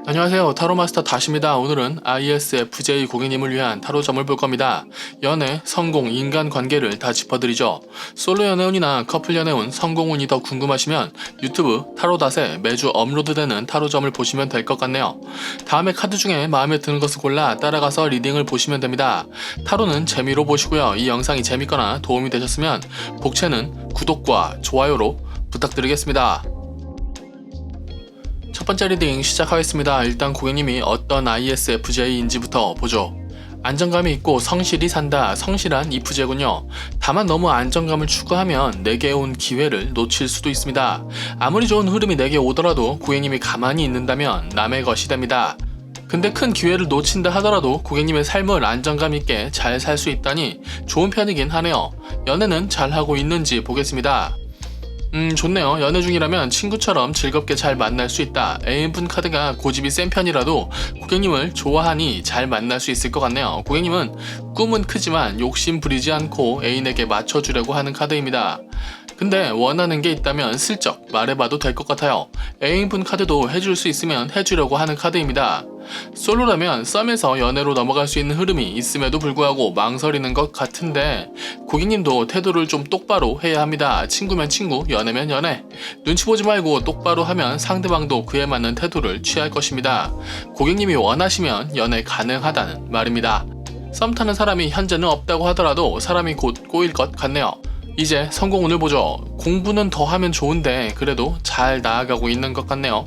안녕하세요. 타로마스터 다시입니다. 오늘은 ISFJ 고객님을 위한 타로점을 볼 겁니다. 연애, 성공, 인간관계를 다 짚어드리죠. 솔로 연애운이나 커플 연애운, 성공운이 더 궁금하시면 유튜브 타로닷에 매주 업로드되는 타로점을 보시면 될 것 같네요. 다음에 카드 중에 마음에 드는 것을 골라 따라가서 리딩을 보시면 됩니다. 타로는 재미로 보시고요. 이 영상이 재밌거나 도움이 되셨으면 복채는 구독과 좋아요로 부탁드리겠습니다. 첫 번째 리딩 시작하겠습니다. 일단 고객님이 어떤 ISFJ인지부터 보죠. 안정감이 있고 성실히 산다. 성실한 IFJ군요. 다만 너무 안정감을 추구하면 내게 온 기회를 놓칠 수도 있습니다. 아무리 좋은 흐름이 내게 오더라도 고객님이 가만히 있는다면 남의 것이 됩니다. 근데 큰 기회를 놓친다 하더라도 고객님의 삶을 안정감 있게 잘 살 수 있다니 좋은 편이긴 하네요. 연애는 잘하고 있는지 보겠습니다. 좋네요. 연애 중이라면 친구처럼 즐겁게 잘 만날 수 있다. 애인분 카드가 고집이 센 편이라도 고객님을 좋아하니 잘 만날 수 있을 것 같네요. 고객님은 꿈은 크지만 욕심 부리지 않고 애인에게 맞춰주려고 하는 카드입니다. 근데 원하는 게 있다면 슬쩍 말해봐도 될 것 같아요. 애인분 카드도 해줄 수 있으면 해주려고 하는 카드입니다. 솔로라면 썸에서 연애로 넘어갈 수 있는 흐름이 있음에도 불구하고 망설이는 것 같은데 고객님도 태도를 좀 똑바로 해야 합니다. 친구면 친구, 연애면 연애. 눈치 보지 말고 똑바로 하면 상대방도 그에 맞는 태도를 취할 것입니다. 고객님이 원하시면 연애 가능하다는 말입니다. 썸 타는 사람이 현재는 없다고 하더라도 사람이 곧 꼬일 것 같네요. 이제 성공운을 보죠. 공부는 더 하면 좋은데 그래도 잘 나아가고 있는 것 같네요.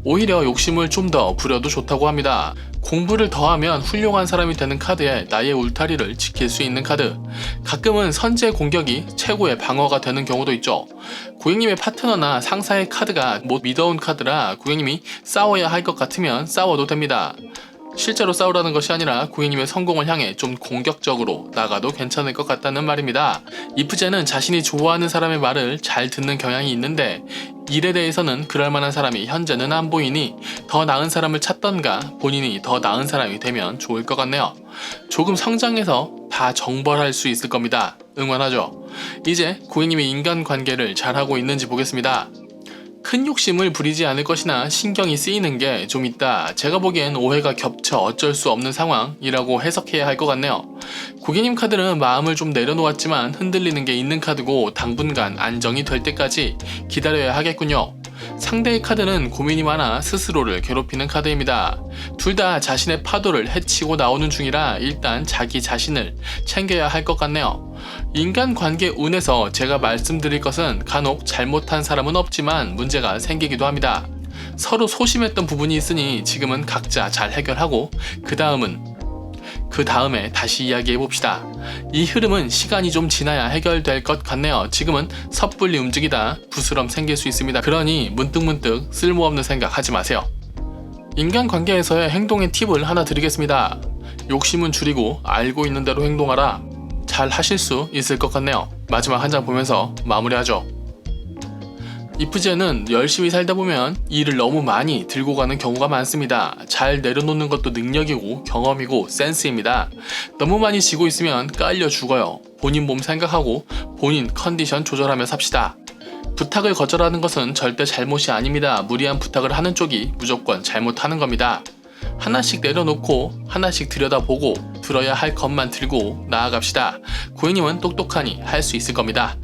오히려 욕심을 좀 더 부려도 좋다고 합니다. 공부를 더 하면 훌륭한 사람이 되는 카드에 나의 울타리를 지킬 수 있는 카드. 가끔은 선제 공격이 최고의 방어가 되는 경우도 있죠. 고객님의 파트너나 상사의 카드가 못 믿어온 카드라 고객님이 싸워야 할 것 같으면 싸워도 됩니다. 실제로 싸우라는 것이 아니라 고객님의 성공을 향해 좀 공격적으로 나가도 괜찮을 것 같다는 말입니다. IFJ는 자신이 좋아하는 사람의 말을 잘 듣는 경향이 있는데 일에 대해서는 그럴 만한 사람이 현재는 안 보이니 더 나은 사람을 찾던가 본인이 더 나은 사람이 되면 좋을 것 같네요. 조금 성장해서 다 정벌할 수 있을 겁니다. 응원하죠. 이제 고객님이 인간관계를 잘하고 있는지 보겠습니다. 큰 욕심을 부리지 않을 것이나 신경이 쓰이는 게 좀 있다. 제가 보기엔 오해가 겹쳐 어쩔 수 없는 상황이라고 해석해야 할 것 같네요. 고객님 카드는 마음을 좀 내려놓았지만 흔들리는 게 있는 카드고 당분간 안정이 될 때까지 기다려야 하겠군요. 상대의 카드는 고민이 많아 스스로를 괴롭히는 카드입니다. 둘 다 자신의 파도를 헤치고 나오는 중이라 일단 자기 자신을 챙겨야 할 것 같네요. 인간관계 운에서 제가 말씀드릴 것은 간혹 잘못한 사람은 없지만 문제가 생기기도 합니다. 서로 소심했던 부분이 있으니 지금은 각자 잘 해결하고 그 다음에 다시 이야기해봅시다. 이 흐름은 시간이 좀 지나야 해결될 것 같네요. 지금은 섣불리 움직이다 부스럼 생길 수 있습니다. 그러니 문득문득 쓸모없는 생각 하지 마세요. 인간관계에서의 행동의 팁을 하나 드리겠습니다. 욕심은 줄이고 알고 있는 대로 행동하라. 잘 하실 수 있을 것 같네요. 마지막 한 장 보면서 마무리하죠. IFJ는 열심히 살다 보면 일을 너무 많이 들고 가는 경우가 많습니다. 잘 내려놓는 것도 능력이고 경험이고 센스입니다. 너무 많이 지고 있으면 깔려 죽어요. 본인 몸 생각하고 본인 컨디션 조절하며 삽시다. 부탁을 거절하는 것은 절대 잘못이 아닙니다. 무리한 부탁을 하는 쪽이 무조건 잘못하는 겁니다. 하나씩 내려놓고 하나씩 들여다보고 들어야 할 것만 들고 나아갑시다. 고객님은 똑똑하니 할 수 있을 겁니다.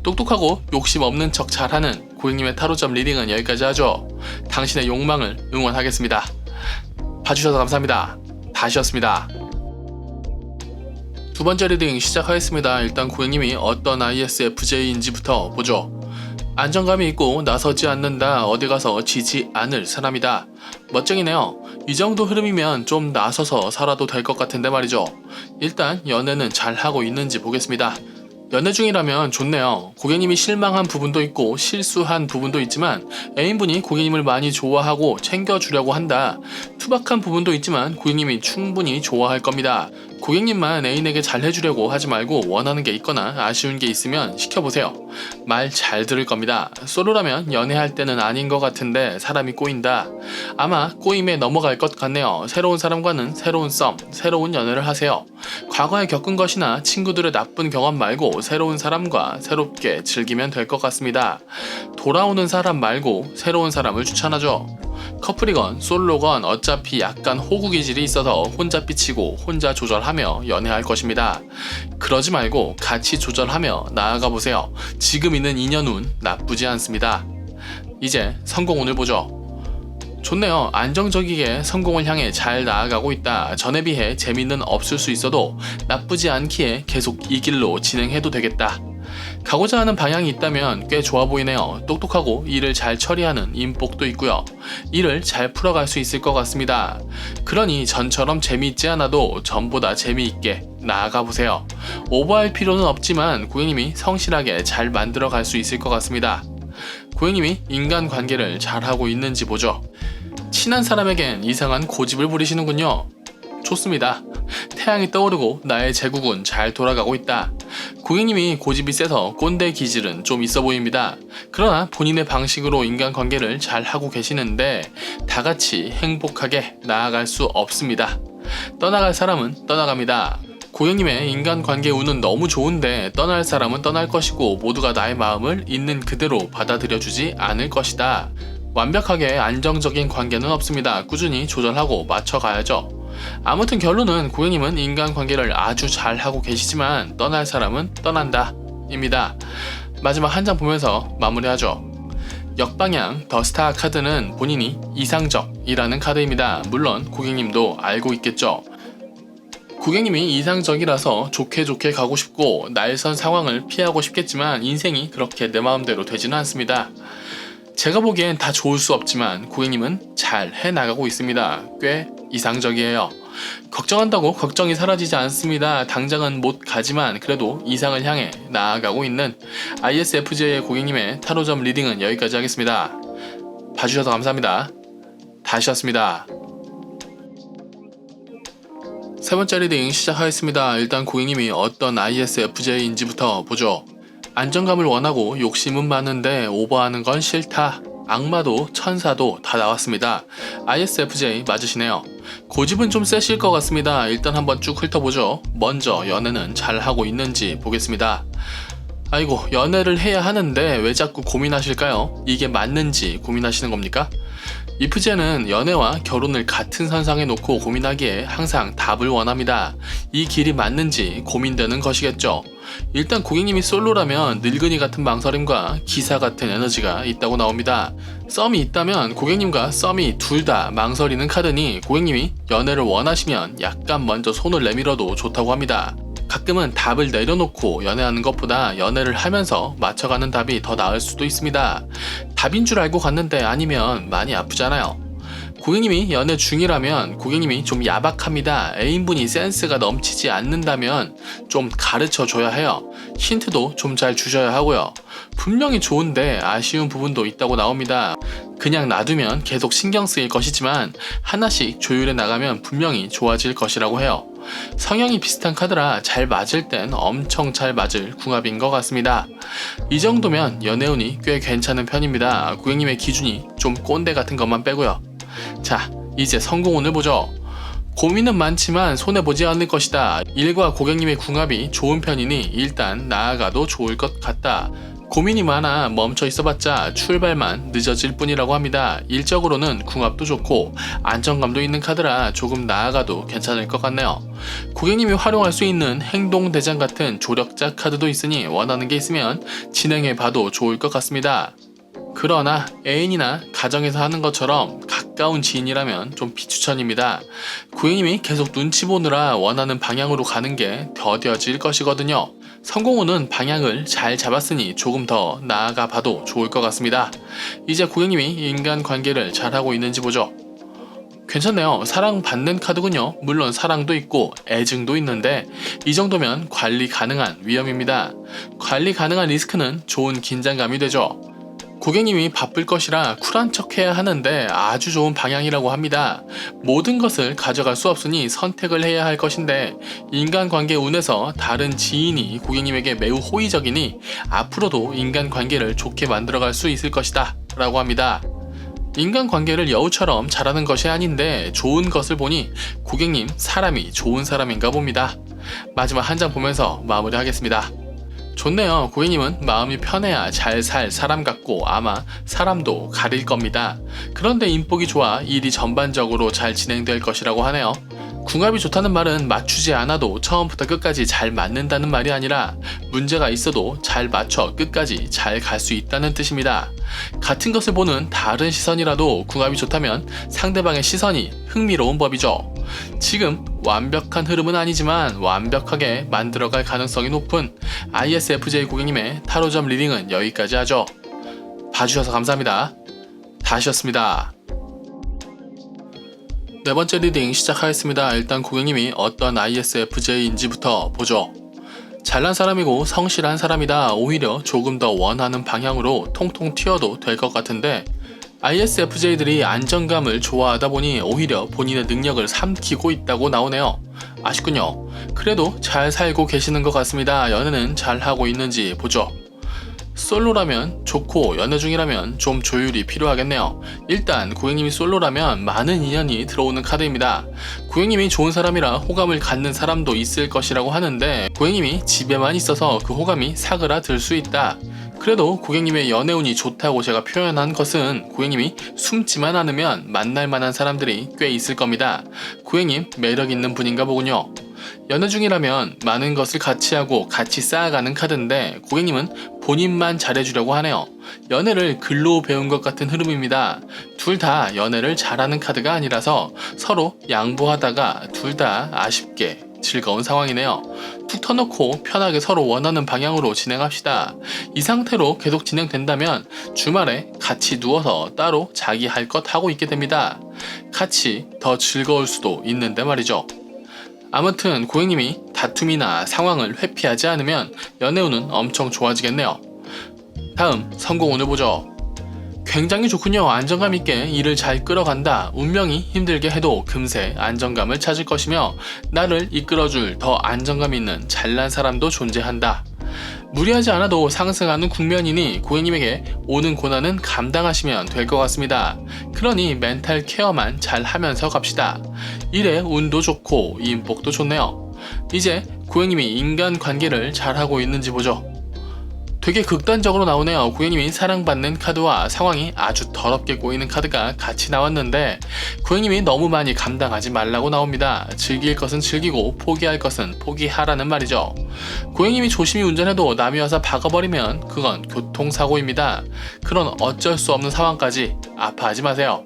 똑똑하고 욕심 없는 척 잘하는 고객님의 타로점 리딩은 여기까지 하죠. 당신의 욕망을 응원하겠습니다. 봐주셔서 감사합니다. 다시였습니다. 두 번째 리딩 시작하겠습니다. 일단 고객님이 어떤 ISFJ인지부터 보죠. 안정감이 있고 나서지 않는다. 어디 가서 지지 않을 사람이다. 멋쟁이네요. 이 정도 흐름이면 좀 나서서 살아도 될 것 같은데 말이죠. 일단 연애는 잘하고 있는지 보겠습니다. 연애 중이라면 좋네요. 고객님이 실망한 부분도 있고 실수한 부분도 있지만 애인분이 고객님을 많이 좋아하고 챙겨주려고 한다. 투박한 부분도 있지만 고객님이 충분히 좋아할 겁니다. 고객님만 애인에게 잘 해주려고 하지 말고 원하는 게 있거나 아쉬운 게 있으면 시켜보세요. 말 잘 들을 겁니다. 솔로라면 연애할 때는 아닌 것 같은데 사람이 꼬인다. 아마 꼬임에 넘어갈 것 같네요. 새로운 사람과는 새로운 썸, 새로운 연애를 하세요. 과거에 겪은 것이나 친구들의 나쁜 경험 말고 새로운 사람과 새롭게 즐기면 될 것 같습니다. 돌아오는 사람 말고 새로운 사람을 추천하죠. 커플이건 솔로건 어차피 약간 호구 기질이 있어서 혼자 삐치고 혼자 조절하며 연애할 것입니다. 그러지 말고 같이 조절하며 나아가 보세요. 지금 있는 인연운 나쁘지 않습니다. 이제 성공운을 보죠. 좋네요. 안정적이게 성공을 향해 잘 나아가고 있다. 전에 비해 재미는 없을 수 있어도 나쁘지 않기에 계속 이 길로 진행해도 되겠다. 가고자 하는 방향이 있다면 꽤 좋아 보이네요. 똑똑하고 일을 잘 처리하는 인복도 있고요. 일을 잘 풀어갈 수 있을 것 같습니다. 그러니 전처럼 재미있지 않아도 전보다 재미있게 나아가 보세요. 오버할 필요는 없지만 고객님이 성실하게 잘 만들어 갈 수 있을 것 같습니다. 고객님이 인간관계를 잘하고 있는지 보죠. 친한 사람에겐 이상한 고집을 부리시는군요. 좋습니다. 태양이 떠오르고 나의 제국은 잘 돌아가고 있다. 고객님이 고집이 세서 꼰대 기질은 좀 있어 보입니다. 그러나 본인의 방식으로 인간관계를 잘 하고 계시는데 다같이 행복하게 나아갈 수 없습니다. 떠나갈 사람은 떠나갑니다. 고객님의 인간관계 운은 너무 좋은데 떠날 사람은 떠날 것이고 모두가 나의 마음을 있는 그대로 받아들여주지 않을 것이다. 완벽하게 안정적인 관계는 없습니다. 꾸준히 조절하고 맞춰가야죠. 아무튼 결론은 고객님은 인간관계를 아주 잘하고 계시지만 떠날 사람은 떠난다 입니다. 마지막 한 장 보면서 마무리하죠. 역방향 더 스타 카드는 본인이 이상적이라는 카드입니다. 물론 고객님도 알고 있겠죠. 고객님이 이상적이라서 좋게 가고 싶고 날선 상황을 피하고 싶겠지만 인생이 그렇게 내 마음대로 되지는 않습니다. 제가 보기엔 다 좋을 수 없지만 고객님은 잘 해나가고 있습니다. 꽤 이상적이에요. 걱정한다고 걱정이 사라지지 않습니다. 당장은 못 가지만 그래도 이상을 향해 나아가고 있는 ISFJ의 고객님의 타로점 리딩은 여기까지 하겠습니다. 봐주셔서 감사합니다. 다시였습니다. 세 번째 리딩 시작하겠습니다. 일단 고객님이 어떤 ISFJ인지부터 보죠. 안정감을 원하고 욕심은 많은데 오버하는 건 싫다. 악마도 천사도 다 나왔습니다. ISFJ 맞으시네요. 고집은 좀 세실 것 같습니다. 일단 한번 쭉 훑어보죠. 먼저 연애는 잘하고 있는지 보겠습니다. 아이고, 연애를 해야 하는데 왜 자꾸 고민하실까요? 이게 맞는지 고민하시는 겁니까? 이프제는 연애와 결혼을 같은 선상에 놓고 고민하기에 항상 답을 원합니다. 이 길이 맞는지 고민되는 것이겠죠. 일단 고객님이 솔로라면 늙은이 같은 망설임과 기사 같은 에너지가 있다고 나옵니다. 썸이 있다면 고객님과 썸이 둘 다 망설이는 카드니 고객님이 연애를 원하시면 약간 먼저 손을 내밀어도 좋다고 합니다. 가끔은 답을 내려놓고 연애하는 것보다 연애를 하면서 맞춰가는 답이 더 나을 수도 있습니다. 답인 줄 알고 갔는데 아니면 많이 아프잖아요. 고객님이 연애 중이라면 고객님이 좀 야박합니다. 애인분이 센스가 넘치지 않는다면 좀 가르쳐 줘야 해요. 힌트도 좀 잘 주셔야 하고요. 분명히 좋은데 아쉬운 부분도 있다고 나옵니다. 그냥 놔두면 계속 신경 쓰일 것이지만 하나씩 조율해 나가면 분명히 좋아질 것이라고 해요. 성향이 비슷한 카드라 잘 맞을 땐 엄청 잘 맞을 궁합인 것 같습니다. 이 정도면 연애운이 꽤 괜찮은 편입니다. 고객님의 기준이 좀 꼰대 같은 것만 빼고요. 자, 이제 성공운을 보죠. 고민은 많지만 손해보지 않을 것이다. 일과 고객님의 궁합이 좋은 편이니 일단 나아가도 좋을 것 같다. 고민이 많아 멈춰 있어봤자 출발만 늦어질 뿐이라고 합니다. 일적으로는 궁합도 좋고 안정감도 있는 카드라 조금 나아가도 괜찮을 것 같네요. 고객님이 활용할 수 있는 행동대장 같은 조력자 카드도 있으니 원하는 게 있으면 진행해봐도 좋을 것 같습니다. 그러나 애인이나 가정에서 하는 것처럼 가까운 지인이라면 좀 비추천입니다. 고객님이 계속 눈치 보느라 원하는 방향으로 가는 게 더뎌질 것이거든요. 성공운은 방향을 잘 잡았으니 조금 더 나아가 봐도 좋을 것 같습니다. 이제 고객님이 인간관계를 잘하고 있는지 보죠. 괜찮네요. 사랑받는 카드군요. 물론 사랑도 있고 애증도 있는데 이 정도면 관리 가능한 위험입니다. 관리 가능한 리스크는 좋은 긴장감이 되죠. 고객님이 바쁠 것이라 쿨한 척 해야 하는데 아주 좋은 방향이라고 합니다. 모든 것을 가져갈 수 없으니 선택을 해야 할 것인데 인간관계 운에서 다른 지인이 고객님에게 매우 호의적이니 앞으로도 인간관계를 좋게 만들어갈 수 있을 것이다 라고 합니다. 인간관계를 여우처럼 잘하는 것이 아닌데 좋은 것을 보니 고객님 사람이 좋은 사람인가 봅니다. 마지막 한 장 보면서 마무리하겠습니다. 좋네요. 고객님은 마음이 편해야 잘 살 사람 같고 아마 사람도 가릴 겁니다. 그런데 인복이 좋아 일이 전반적으로 잘 진행될 것이라고 하네요. 궁합이 좋다는 말은 맞추지 않아도 처음부터 끝까지 잘 맞는다는 말이 아니라 문제가 있어도 잘 맞춰 끝까지 잘 갈 수 있다는 뜻입니다. 같은 것을 보는 다른 시선이라도 궁합이 좋다면 상대방의 시선이 흥미로운 법이죠. 지금 완벽한 흐름은 아니지만 완벽하게 만들어갈 가능성이 높은 ISFJ 고객님의 타로점 리딩은 여기까지 하죠. 봐주셔서 감사합니다. 다시였습니다. 네 번째 리딩 시작하겠습니다. 일단 고객님이 어떤 ISFJ인지부터 보죠. 잘난 사람이고 성실한 사람이다. 오히려 조금 더 원하는 방향으로 통통 튀어도 될 것 같은데 ISFJ들이 안정감을 좋아하다 보니 오히려 본인의 능력을 삼키고 있다고 나오네요. 아쉽군요. 그래도 잘 살고 계시는 것 같습니다. 연애는 잘 하고 있는지 보죠. 솔로라면 좋고 연애 중이라면 좀 조율이 필요하겠네요. 일단 고객님이 솔로라면 많은 인연이 들어오는 카드입니다. 고객님이 좋은 사람이라 호감을 갖는 사람도 있을 것이라고 하는데 고객님이 집에만 있어서 그 호감이 사그라들 수 있다. 그래도 고객님의 연애운이 좋다고 제가 표현한 것은 고객님이 숨지만 않으면 만날 만한 사람들이 꽤 있을 겁니다. 고객님 매력 있는 분인가 보군요. 연애 중이라면 많은 것을 같이 하고 같이 쌓아가는 카드인데 고객님은 본인만 잘해주려고 하네요. 연애를 글로 배운 것 같은 흐름입니다. 둘 다 연애를 잘하는 카드가 아니라서 서로 양보하다가 둘 다 아쉽게 즐거운 상황이네요. 툭 터놓고 편하게 서로 원하는 방향으로 진행합시다. 이 상태로 계속 진행된다면 주말에 같이 누워서 따로 자기 할 것 하고 있게 됩니다. 같이 더 즐거울 수도 있는데 말이죠. 아무튼 고객님이 다툼이나 상황을 회피하지 않으면 연애운은 엄청 좋아지겠네요. 다음 성공운을 보죠. 굉장히 좋군요. 안정감 있게 일을 잘 끌어간다. 운명이 힘들게 해도 금세 안정감을 찾을 것이며 나를 이끌어줄 더 안정감 있는 잘난 사람도 존재한다. 무리하지 않아도 상승하는 국면이니 고객님에게 오는 고난은 감당하시면 될 것 같습니다. 그러니 멘탈 케어만 잘 하면서 갑시다. 일에 운도 좋고 인복도 좋네요. 이제 고객님이 인간관계를 잘하고 있는지 보죠. 되게 극단적으로 나오네요. 고객님이 사랑받는 카드와 상황이 아주 더럽게 꼬이는 카드가 같이 나왔는데 고객님이 너무 많이 감당하지 말라고 나옵니다. 즐길 것은 즐기고 포기할 것은 포기하라는 말이죠. 고객님이 조심히 운전해도 남이 와서 박아버리면 그건 교통사고입니다. 그런 어쩔 수 없는 상황까지 아파하지 마세요.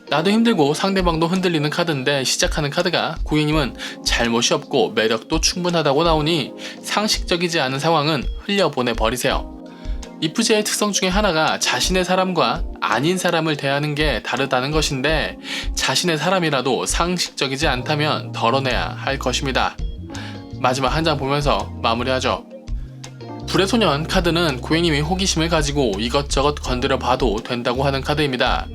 나도 힘들고 상대방도 흔들리는 카드인데 시작하는 카드가 고객님은 잘못이 없고 매력도 충분하다고 나오니 상식적이지 않은 상황은 흘려보내 버리세요. IFJ의 특성 중에 하나가 자신의 사람과 아닌 사람을 대하는 게 다르다는 것인데 자신의 사람이라도 상식적이지 않다면 덜어내야 할 것입니다. 마지막 한 장 보면서 마무리하죠. 불의 소년 카드는 고객님이 호기심을 가지고 이것저것 건드려 봐도 된다고 하는 카드입니다.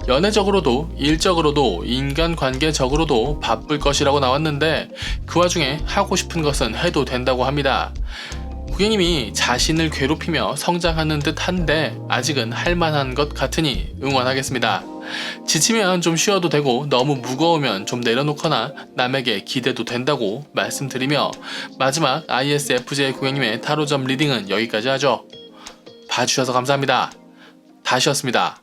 연애적으로도 일적으로도 인간관계적으로도 바쁠 것이라고 나왔는데 그 와중에 하고 싶은 것은 해도 된다고 합니다. 고객님이 자신을 괴롭히며 성장하는 듯 한데 아직은 할만한 것 같으니 응원하겠습니다. 지치면 좀 쉬어도 되고 너무 무거우면 좀 내려놓거나 남에게 기대도 된다고 말씀드리며 마지막 ISFJ 고객님의 타로점 리딩은 여기까지 하죠. 봐주셔서 감사합니다. 다시였습니다.